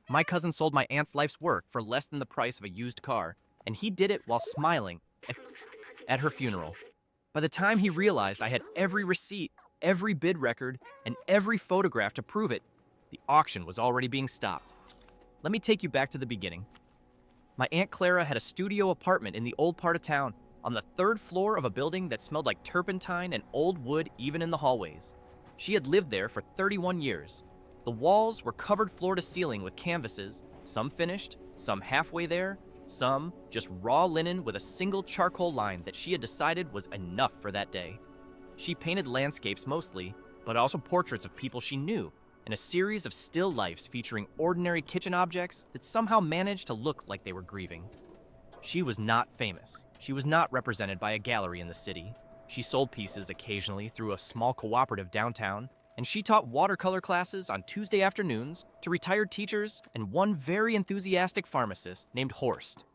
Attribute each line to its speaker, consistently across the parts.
Speaker 1: My cousin sold my aunt's life's work for less than the price of a used car, and he did it while smiling at her funeral. By the time he realized I had every receipt, every bid record, and every photograph to prove it, the auction was already being stopped. Let me take you back to the beginning. My Aunt Clara had a studio apartment in the old part of town, on the third floor of a building that smelled like turpentine and old wood even in the hallways. She had lived there for 31 years. The walls were covered floor to ceiling with canvases, some finished, some halfway there, some just raw linen with a single charcoal line that she had decided was enough for that day. She painted landscapes mostly, but also portraits of people she knew, and a series of still lifes featuring ordinary kitchen objects that somehow managed to look like they were grieving. She was not famous. She was not represented by a gallery in the city. She sold pieces occasionally through a small cooperative downtown, and she taught watercolor classes on Tuesday afternoons to retired teachers and one very enthusiastic pharmacist named Horst.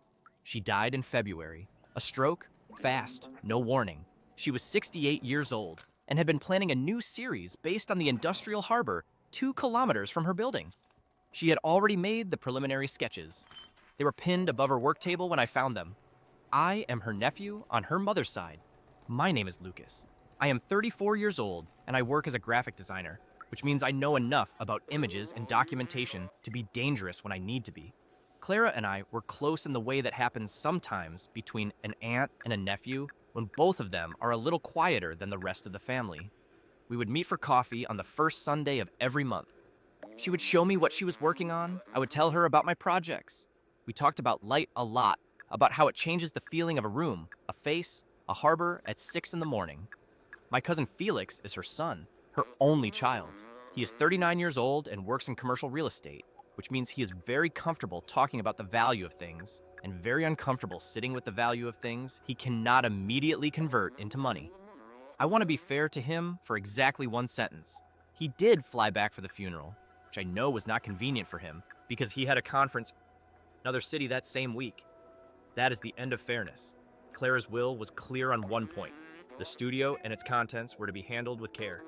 Speaker 1: She died in February. A stroke, fast, no warning. She was 68 years old and had been planning a new series based on the industrial harbor 2 kilometers from her building. She had already made the preliminary sketches. They were pinned above her work table when I found them. I am her nephew on her mother's side. My name is Lucas. I am 34 years old, and I work as a graphic designer, which means I know enough about images and documentation to be dangerous when I need to be. Clara and I were close in the way that happens sometimes between an aunt and a nephew when both of them are a little quieter than the rest of the family. We would meet for coffee on the first Sunday of every month. She would show me what she was working on. I would tell her about my projects. We talked about light a lot, about how it changes the feeling of a room, a face, a harbor at 6 in the morning. My cousin Felix is her son, her only child. He is 39 years old and works in commercial real estate, which means he is very comfortable talking about the value of things and very uncomfortable sitting with the value of things he cannot immediately convert into money. I want to be fair to him for exactly one sentence. He did fly back for the funeral, which I know was not convenient for him because he had a conference in another city that same week. That is the end of fairness. Clara's will was clear on one point. The studio and its contents were to be handled with care.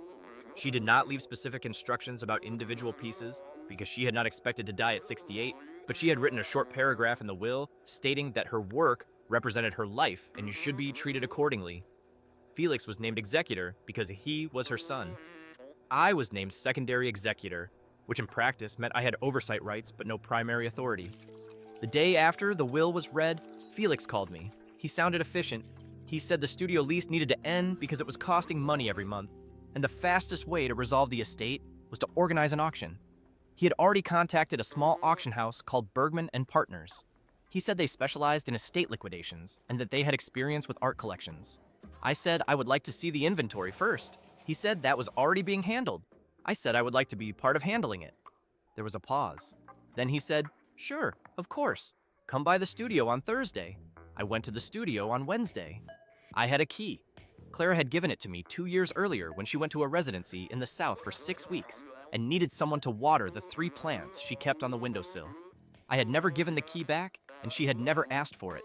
Speaker 1: She did not leave specific instructions about individual pieces because she had not expected to die at 68, but she had written a short paragraph in the will stating that her work represented her life and should be treated accordingly. Felix was named executor because he was her son. I was named secondary executor, which in practice meant I had oversight rights but no primary authority. The day after the will was read, Felix called me. He sounded efficient. He said the studio lease needed to end because it was costing money every month, and the fastest way to resolve the estate was to organize an auction. He had already contacted a small auction house called Bergman and Partners. He said they specialized in estate liquidations and that they had experience with art collections. I said I would like to see the inventory first. He said that was already being handled. I said I would like to be part of handling it. There was a pause. Then he said, "Sure, of course. Come by the studio on Thursday." I went to the studio on Wednesday. I had a key. Clara had given it to me 2 years earlier when she went to a residency in the South for 6 weeks and needed someone to water the 3 plants she kept on the windowsill. I had never given the key back, and she had never asked for it.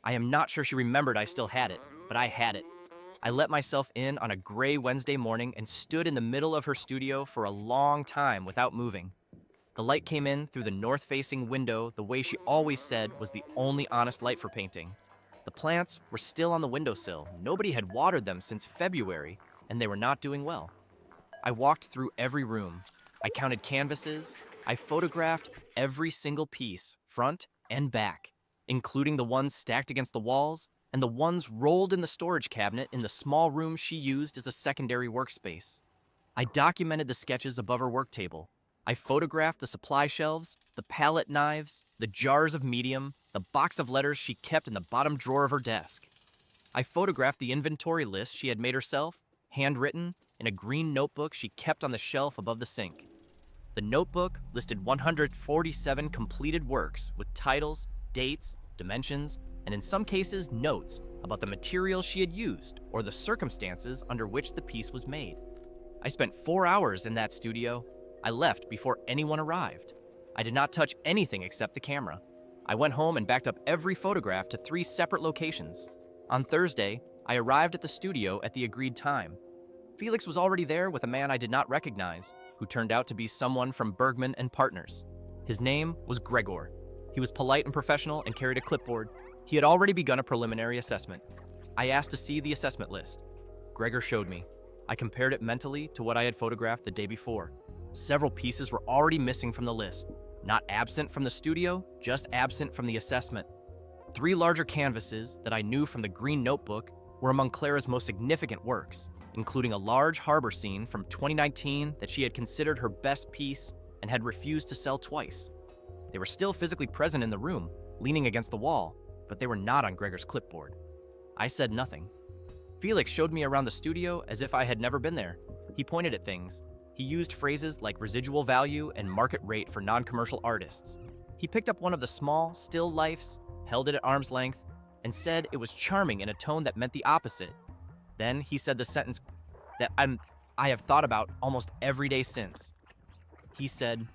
Speaker 1: I am not sure she remembered I still had it, but I had it. I let myself in on a gray Wednesday morning and stood in the middle of her studio for a long time without moving. The light came in through the north-facing window the way she always said was the only honest light for painting. The plants were still on the windowsill. Nobody had watered them since February, and they were not doing well. I walked through every room. I counted canvases. I photographed every single piece, front and back, including the ones stacked against the walls and the ones rolled in the storage cabinet in the small room she used as a secondary workspace. I documented the sketches above her work table. I photographed the supply shelves, the palette knives, the jars of medium, the box of letters she kept in the bottom drawer of her desk. I photographed the inventory list she had made herself, handwritten, in a green notebook she kept on the shelf above the sink. The notebook listed 147 completed works with titles, dates, dimensions, and in some cases, notes about the material she had used or the circumstances under which the piece was made. I spent 4 hours in that studio. I left before anyone arrived. I did not touch anything except the camera. I went home and backed up every photograph to 3 separate locations. On Thursday, I arrived at the studio at the agreed time. Felix was already there with a man I did not recognize, who turned out to be someone from Bergman and Partners. His name was Gregor. He was polite and professional and carried a clipboard. He had already begun a preliminary assessment. I asked to see the assessment list. Gregor showed me. I compared it mentally to what I had photographed the day before. Several pieces were already missing from the list. Not absent from the studio, just absent from the assessment. 3 larger canvases that I knew from the green notebook were among Clara's most significant works, including a large harbor scene from 2019 that she had considered her best piece and had refused to sell twice. They were still physically present in the room, leaning against the wall, but they were not on Gregor's clipboard. I said nothing. Felix showed me around the studio as if I had never been there. He pointed at things. He used phrases like residual value and market rate for non-commercial artists. He picked up one of the small, still lifes, held it at arm's length, and said it was charming in a tone that meant the opposite. Then he said the sentence that I have thought about almost every day since. He said,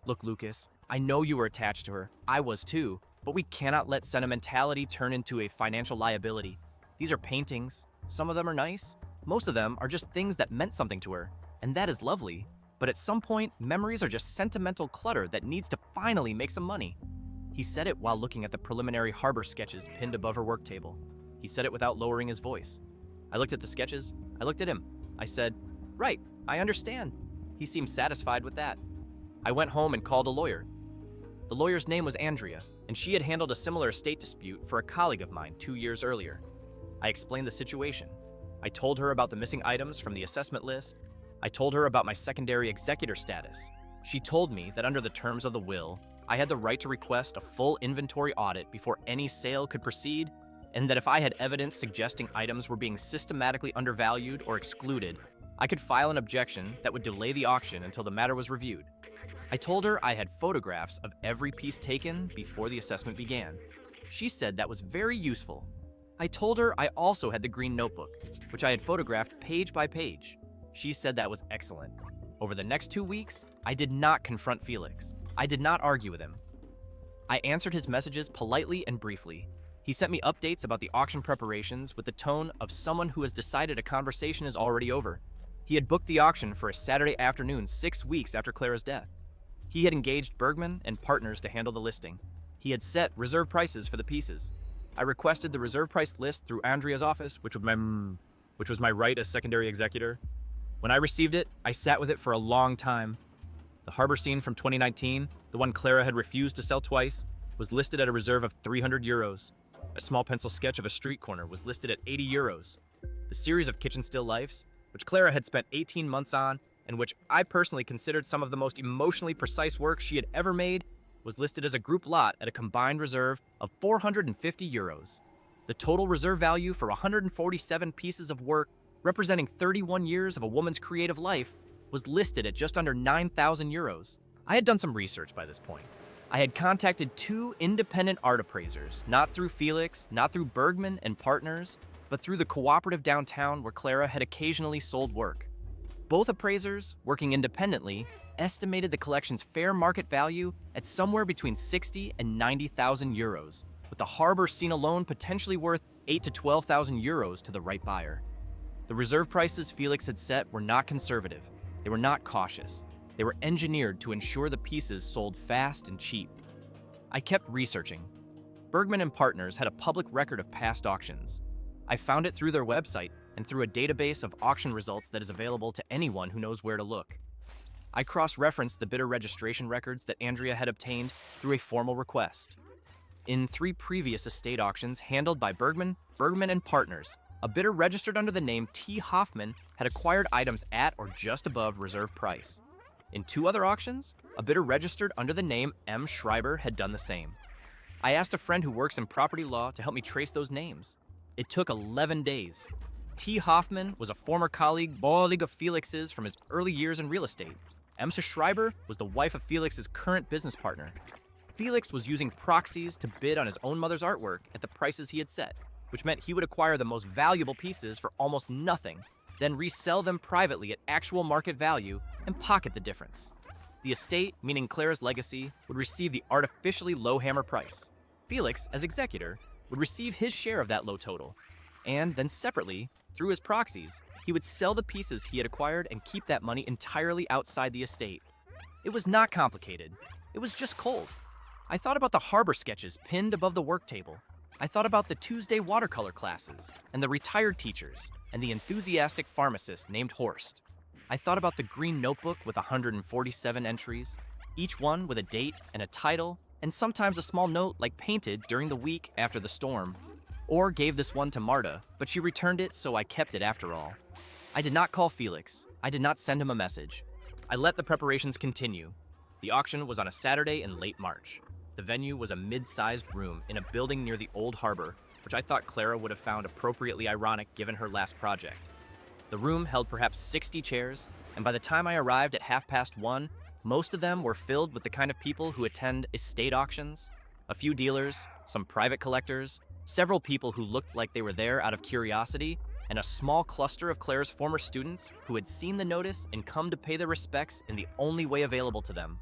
Speaker 1: "Look, Lucas, I know you were attached to her. I was too, but we cannot let sentimentality turn into a financial liability. These are paintings. Some of them are nice. Most of them are just things that meant something to her, and that is lovely. But at some point, memories are just sentimental clutter that needs to finally make some money." He said it while looking at the preliminary harbor sketches pinned above her work table. He said it without lowering his voice. I looked at the sketches. I looked at him. I said, "Right, I understand." He seemed satisfied with that. I went home and called a lawyer. The lawyer's name was Andrea, and she had handled a similar estate dispute for a colleague of mine 2 years earlier. I explained the situation. I told her about the missing items from the assessment list. I told her about my secondary executor status. She told me that under the terms of the will, I had the right to request a full inventory audit before any sale could proceed, and that if I had evidence suggesting items were being systematically undervalued or excluded, I could file an objection that would delay the auction until the matter was reviewed. I told her I had photographs of every piece taken before the assessment began. She said that was very useful. I told her I also had the green notebook, which I had photographed page by page. She said that was excellent. Over the next 2 weeks, I did not confront Felix. I did not argue with him. I answered his messages politely and briefly. He sent me updates about the auction preparations with the tone of someone who has decided a conversation is already over. He had booked the auction for a Saturday afternoon 6 weeks after Clara's death. He had engaged Bergman and partners to handle the listing. He had set reserve prices for the pieces. I requested the reserve price list through Andrea's office, which was my right as secondary executor. When I received it, I sat with it for a long time. The harbor scene from 2019, the one Clara had refused to sell twice, was listed at a reserve of 300 euros. A small pencil sketch of a street corner was listed at 80 euros. The series of kitchen still lifes, which Clara had spent 18 months on, and which I personally considered some of the most emotionally precise work she had ever made, was listed as a group lot at a combined reserve of 450 euros. The total reserve value for 147 pieces of work, representing 31 years of a woman's creative life, was listed at just under 9,000 euros. I had done some research by this point. I had contacted 2 independent art appraisers, not through Felix, not through Bergman and partners, but through the cooperative downtown where Clara had occasionally sold work. Both appraisers, working independently, estimated the collection's fair market value at somewhere between 60 and 90,000 euros, with the harbor scene alone potentially worth 8 to 12,000 euros to the right buyer. The reserve prices Felix had set were not conservative. They were not cautious. They were engineered to ensure the pieces sold fast and cheap. I kept researching. Bergman and Partners had a public record of past auctions. I found it through their website and through a database of auction results that is available to anyone who knows where to look. I cross-referenced the bidder registration records that Andrea had obtained through a formal request. In 3 previous estate auctions handled by Bergman and Partners, a bidder registered under the name T. Hoffman had acquired items at or just above reserve price. In 2 other auctions, a bidder registered under the name M. Schreiber had done the same. I asked a friend who works in property law to help me trace those names. It took 11 days. T. Hoffman was a former colleague of Felix's from his early years in real estate. M. Schreiber was the wife of Felix's current business partner. Felix was using proxies to bid on his own mother's artwork at the prices he had set, which meant he would acquire the most valuable pieces for almost nothing, then resell them privately at actual market value and pocket the difference. The estate, meaning Clara's legacy, would receive the artificially low hammer price. Felix, as executor, would receive his share of that low total, and then separately, through his proxies, he would sell the pieces he had acquired and keep that money entirely outside the estate. It was not complicated. It was just cold. I thought about the harbor sketches pinned above the work table. I thought about the Tuesday watercolor classes, and the retired teachers, and the enthusiastic pharmacist named Horst. I thought about the green notebook with 147 entries, each one with a date and a title, and sometimes a small note like painted during the week after the storm. Or gave this one to Marta, but she returned it, so I kept it after all. I did not call Felix. I did not send him a message. I let the preparations continue. The auction was on a Saturday in late March. The venue was a mid-sized room in a building near the old harbor, which I thought Clara would have found appropriately ironic given her last project. The room held perhaps 60 chairs, and by the time I arrived at 1:30, most of them were filled with the kind of people who attend estate auctions. A few dealers, some private collectors, several people who looked like they were there out of curiosity, and a small cluster of Clara's former students who had seen the notice and come to pay their respects in the only way available to them.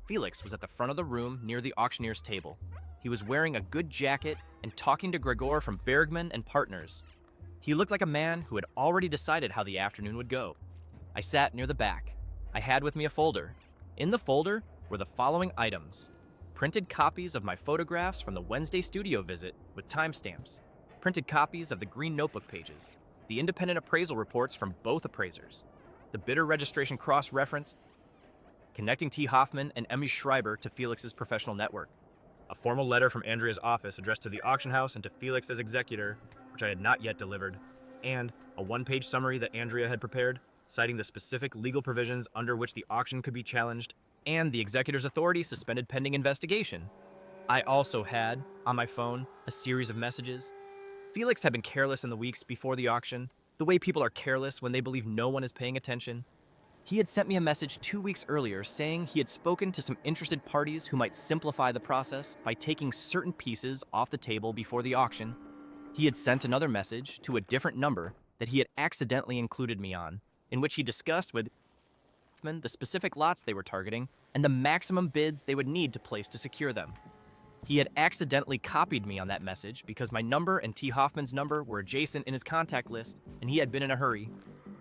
Speaker 1: Felix was at the front of the room near the auctioneer's table. He was wearing a good jacket and talking to Gregor from Bergman and Partners. He looked like a man who had already decided how the afternoon would go. I sat near the back. I had with me a folder. In the folder were the following items: printed copies of my photographs from the Wednesday studio visit with timestamps, printed copies of the green notebook pages, the independent appraisal reports from both appraisers, the bidder registration cross-reference, connecting T. Hoffman and Emmy Schreiber to Felix's professional network, a formal letter from Andrea's office addressed to the auction house and to Felix as executor, which I had not yet delivered, and a one-page summary that Andrea had prepared, citing the specific legal provisions under which the auction could be challenged, and the executor's authority suspended pending investigation. I also had, on my phone, a series of messages. Felix had been careless in the weeks before the auction, the way people are careless when they believe no one is paying attention. He had sent me a message 2 weeks earlier saying he had spoken to some interested parties who might simplify the process by taking certain pieces off the table before the auction. He had sent another message to a different number that he had accidentally included me on, in which he discussed with Hoffman the specific lots they were targeting and the maximum bids they would need to place to secure them. He had accidentally copied me on that message because my number and T. Hoffman's number were adjacent in his contact list, and he had been in a hurry.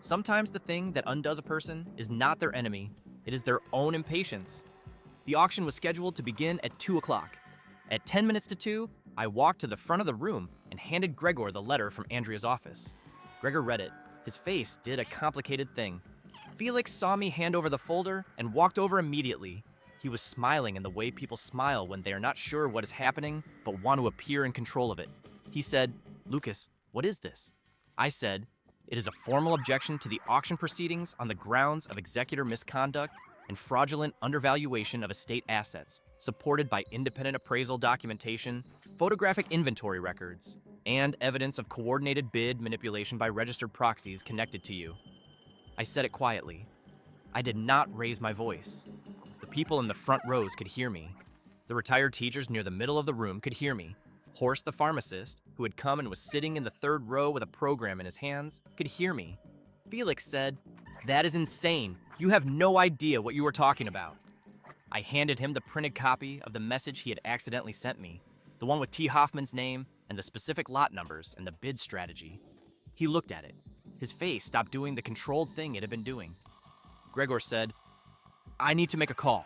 Speaker 1: Sometimes the thing that undoes a person is not their enemy, it is their own impatience. The auction was scheduled to begin at 2 o'clock. At 10 minutes to 2, I walked to the front of the room and handed Gregor the letter from Andrea's office. Gregor read it. His face did a complicated thing. Felix saw me hand over the folder and walked over immediately. He was smiling in the way people smile when they are not sure what is happening but want to appear in control of it. He said, "Lucas, what is this?" I said, "It is a formal objection to the auction proceedings on the grounds of executor misconduct and fraudulent undervaluation of estate assets, supported by independent appraisal documentation, photographic inventory records, and evidence of coordinated bid manipulation by registered proxies connected to you." I said it quietly. I did not raise my voice. The people in the front rows could hear me. The retired teachers near the middle of the room could hear me. Horst the pharmacist, who had come and was sitting in the third row with a program in his hands, could hear me. Felix said, "That is insane. You have no idea what you are talking about." I handed him the printed copy of the message he had accidentally sent me, the one with T. Hoffman's name and the specific lot numbers and the bid strategy. He looked at it. His face stopped doing the controlled thing it had been doing. Gregor said, "I need to make a call."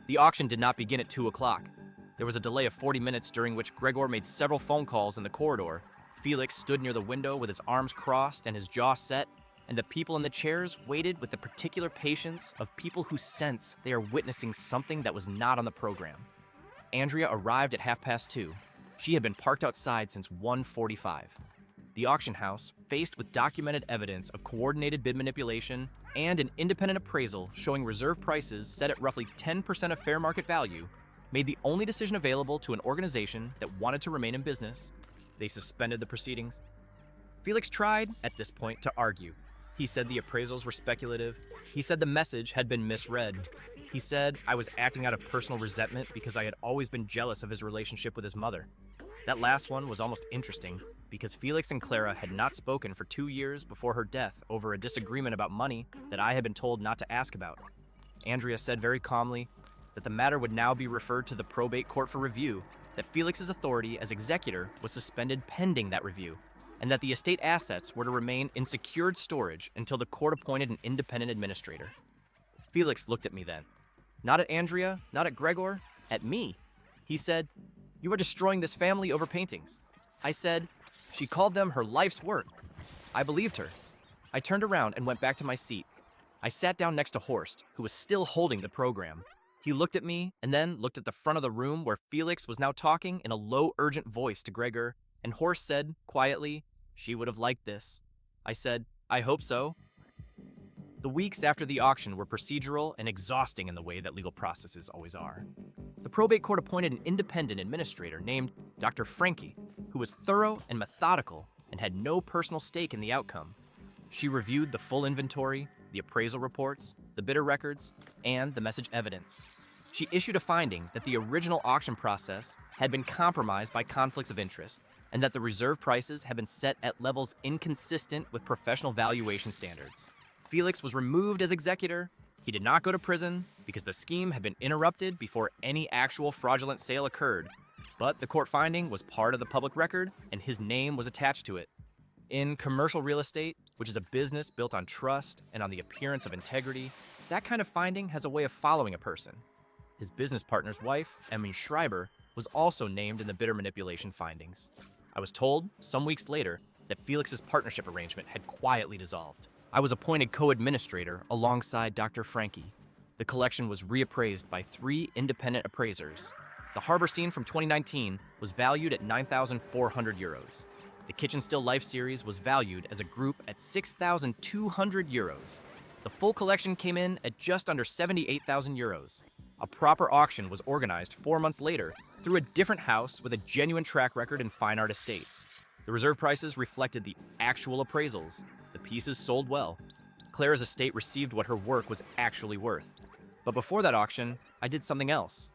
Speaker 1: The auction did not begin at 2 o'clock. There was a delay of 40 minutes during which Gregor made several phone calls in the corridor. Felix stood near the window with his arms crossed and his jaw set, and the people in the chairs waited with the particular patience of people who sense they are witnessing something that was not on the program. Andrea arrived at 2:30. She had been parked outside since 1:45. The auction house, faced with documented evidence of coordinated bid manipulation and an independent appraisal showing reserve prices set at roughly 10% of fair market value, made the only decision available to an organization that wanted to remain in business. They suspended the proceedings. Felix tried, at this point, to argue. He said the appraisals were speculative. He said the message had been misread. He said I was acting out of personal resentment because I had always been jealous of his relationship with his mother. That last one was almost interesting, because Felix and Clara had not spoken for 2 years before her death over a disagreement about money that I had been told not to ask about. Andrea said very calmly that the matter would now be referred to the probate court for review, that Felix's authority as executor was suspended pending that review, and that the estate assets were to remain in secured storage until the court appointed an independent administrator. Felix looked at me then. Not at Andrea, not at Gregor, at me. He said, "You are destroying this family over paintings." I said, "She called them her life's work." I believed her. I turned around and went back to my seat. I sat down next to Horst, who was still holding the program. He looked at me and then looked at the front of the room where Felix was now talking in a low, urgent voice to Gregor, and Horst said, quietly, "She would have liked this." I said, "I hope so." The weeks after the auction were procedural and exhausting in the way that legal processes always are. The probate court appointed an independent administrator named Dr. Frankie, who was thorough and methodical and had no personal stake in the outcome. She reviewed the full inventory, the appraisal reports, the bidder records, and the message evidence. She issued a finding that the original auction process had been compromised by conflicts of interest and that the reserve prices had been set at levels inconsistent with professional valuation standards. Felix was removed as executor. He did not go to prison because the scheme had been interrupted before any actual fraudulent sale occurred, but the court finding was part of the public record and his name was attached to it. In commercial real estate, which is a business built on trust and on the appearance of integrity, that kind of finding has a way of following a person. His business partner's wife, Emmy Schreiber, was also named in the bidder manipulation findings. I was told, some weeks later, that Felix's partnership arrangement had quietly dissolved. I was appointed co-administrator alongside Dr. Frankie. The collection was reappraised by 3 independent appraisers. The harbor scene from 2019 was valued at €9,400. The Kitchen Still Life series was valued as a group at €6,200. The full collection came in at just under €78,000. A proper auction was organized 4 months later through a different house with a genuine track record in fine art estates. The reserve prices reflected the actual appraisals. The pieces sold well. Clara's estate received what her work was actually worth. But before that auction, I did something else.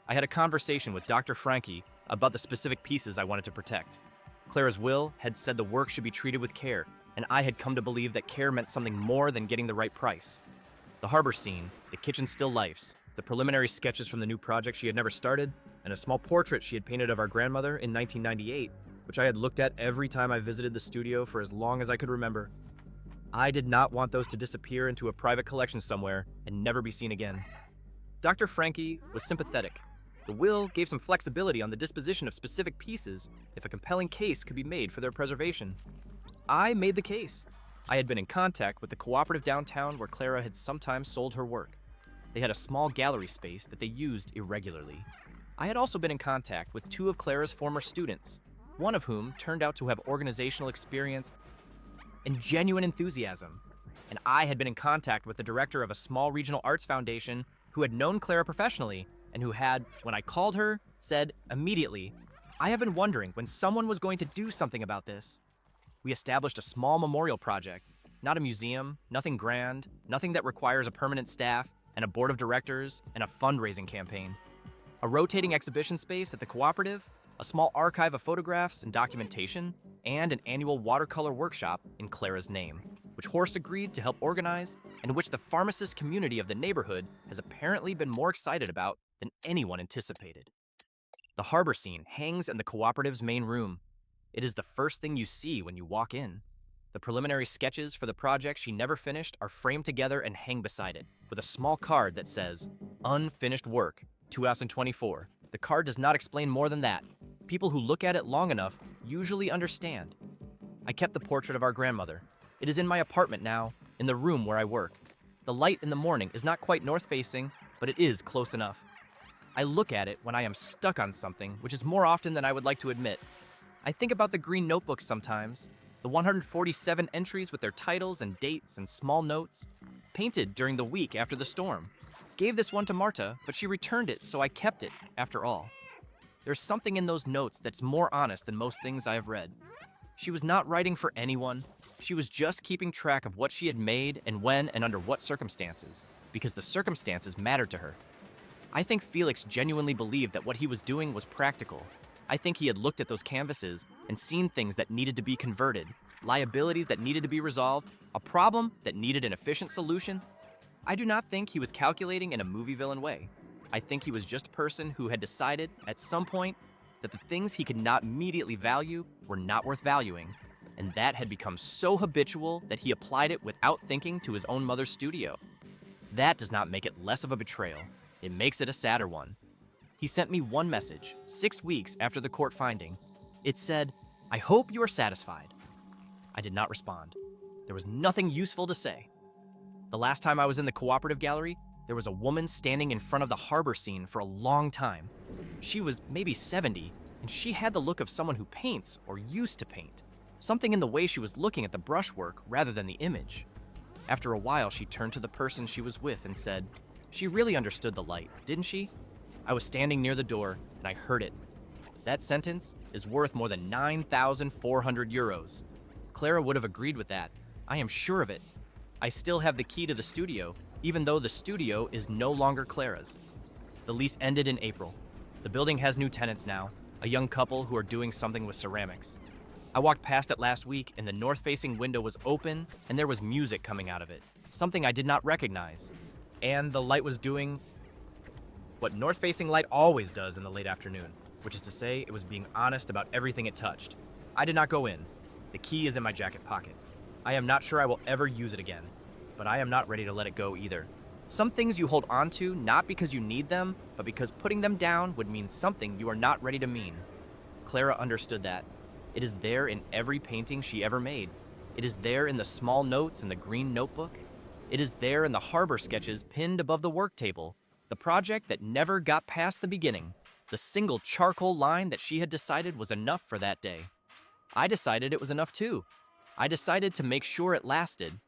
Speaker 1: I had a conversation with Dr. Frankie about the specific pieces I wanted to protect. Clara's will had said the work should be treated with care, and I had come to believe that care meant something more than getting the right price. The harbor scene, the Kitchen Still Lifes, the preliminary sketches from the new project she had never started, and a small portrait she had painted of our grandmother in 1998, which I had looked at every time I visited the studio for as long as I could remember. I did not want those to disappear into a private collection somewhere and never be seen again. Dr. Frankie was sympathetic. The will gave some flexibility on the disposition of specific pieces if a compelling case could be made for their preservation. I made the case. I had been in contact with the cooperative downtown where Clara had sometimes sold her work. They had a small gallery space that they used irregularly. I had also been in contact with 2 of Clara's former students, one of whom turned out to have organizational experience and genuine enthusiasm. And I had been in contact with the director of a small regional arts foundation who had known Clara professionally and who had, when I called her, said immediately, "I have been wondering when someone was going to do something about this." We established a small memorial project, not a museum, nothing grand, nothing that requires a permanent staff and a board of directors and a fundraising campaign. A rotating exhibition space at the cooperative, a small archive of photographs and documentation, and an annual watercolor workshop in Clara's name, which Horst agreed to help organize and which the pharmacist community of the neighborhood has apparently been more excited about than anyone anticipated. The harbor scene hangs in the cooperative's main room. It is the first thing you see when you walk in. The preliminary sketches for the project she never finished are framed together and hang beside it, with a small card that says, "Unfinished work, 2024. The card does not explain more than that. People who look at it long enough usually understand. I kept the portrait of our grandmother. It is in my apartment now, in the room where I work. The light in the morning is not quite north-facing, but it is close enough. I look at it when I am stuck on something, which is more often than I would like to admit. I think about the green notebooks sometimes, the 147 entries with their titles and dates and small notes, painted during the week after the storm. Gave this one to Marta, but she returned it, so I kept it, after all. There's something in those notes that's more honest than most things I have read. She was not writing for anyone. She was just keeping track of what she had made and when and under what circumstances, because the circumstances mattered to her. I think Felix genuinely believed that what he was doing was practical. I think he had looked at those canvases and seen things that needed to be converted, liabilities that needed to be resolved, a problem that needed an efficient solution. I do not think he was calculating in a movie villain way. I think he was just a person who had decided, at some point, that the things he could not immediately value were not worth valuing, and that had become so habitual that he applied it without thinking to his own mother's studio. That does not make it less of a betrayal. It makes it a sadder one. He sent me one message, 6 weeks after the court finding. It said, "I hope you are satisfied." I did not respond. There was nothing useful to say. The last time I was in the cooperative gallery, there was a woman standing in front of the harbor scene for a long time. She was maybe 70, and she had the look of someone who paints or used to paint. Something in the way she was looking at the brushwork rather than the image. After a while, she turned to the person she was with and said, "She really understood the light, didn't she?" I was standing near the door, and I heard it. That sentence is worth more than 9,400 euros. Clara would have agreed with that. I am sure of it. I still have the key to the studio, even though the studio is no longer Clara's. The lease ended in April. The building has new tenants now, a young couple who are doing something with ceramics. I walked past it last week, and the north-facing window was open, and there was music coming out of it, something I did not recognize. And the light was doing what north-facing light always does in the late afternoon, which is to say it was being honest about everything it touched. I did not go in. The key is in my jacket pocket. I am not sure I will ever use it again, but I am not ready to let it go either. Some things you hold on to not because you need them, but because putting them down would mean something you are not ready to mean. Clara understood that. It is there in every painting she ever made. It is there in the small notes in the green notebook. It is there in the harbor sketches pinned above the work table. The project that never got past the beginning. The single charcoal line that she had decided was enough for that day. I decided it was enough too. I decided to make sure it lasted,